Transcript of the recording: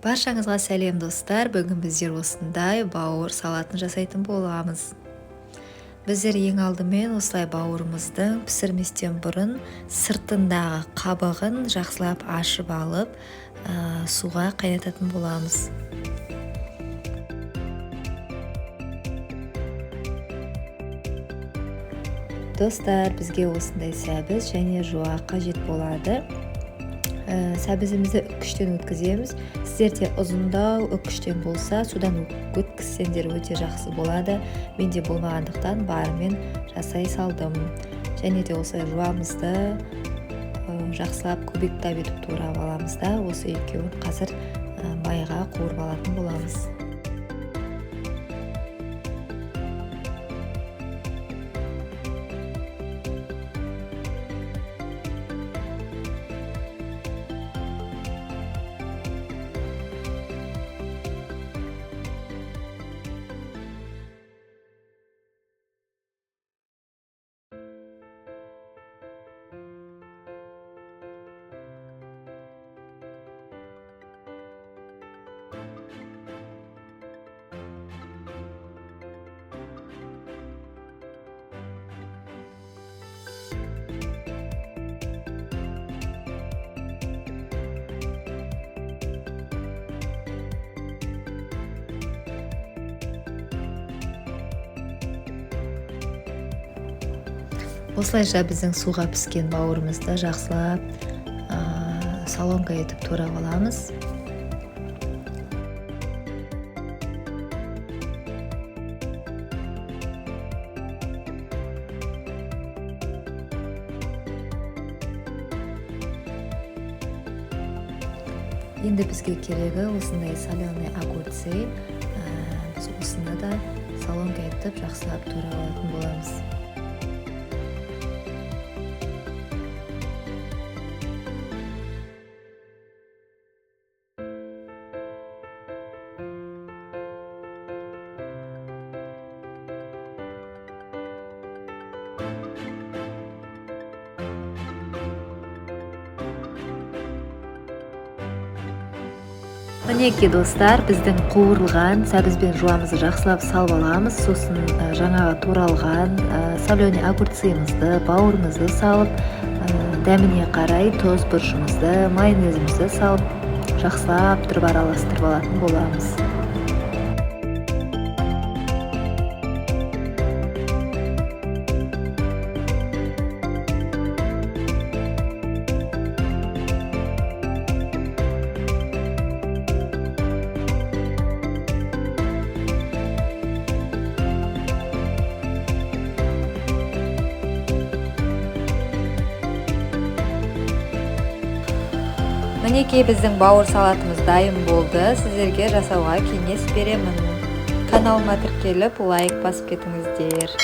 Баршаңызға сәлем достар. Бүгін біздер осындай бауыр салатын жасайтын боламыз. Біздер ең алдымен осылай бауырымыздың пісірместен бұрын сыртындағы қабығын жақсылап ашып алып, суға қайнататын боламыз. Достар, бізге осындай сәбіз және жуақ қажет болады. Сәбізімізді үккіштен өткіземіз. Сіздерде ұзындау үккіштен болса, судан өткізсеңдер өте жақсы болады. Менде болмағандықтан барымен жасай салдым. Және де осылай жуамызды жақсылап көбіктап етіп турап аламыз да, осы екеуін қазір майға қуырып алатын боламыз. Осылайша біздің суға піскен бауырымызды жақсылап салонка етіп турап аламыз. Енді бізге керегі осындай соленый огурцы. Біз осында да салонка етіп жақсылап турап алатын боламыз. Мінекей достар, біздің қуырылған сәбізбен жуамызды жақсылап салып аламыз. Сосын жаңағы туралған соленый огурцымызды, бауырымызды салып, дәміне қарай тоз бұрышымызды, майонезімізді салып, жақсылап тұрып араластырып алатын боламыз. Мінекей біздің бауыр салатымыз дайын болды. Сіздерге жасауға кеңес беремін. Каналыма тіркеліп, лайк басып кетіңіздер.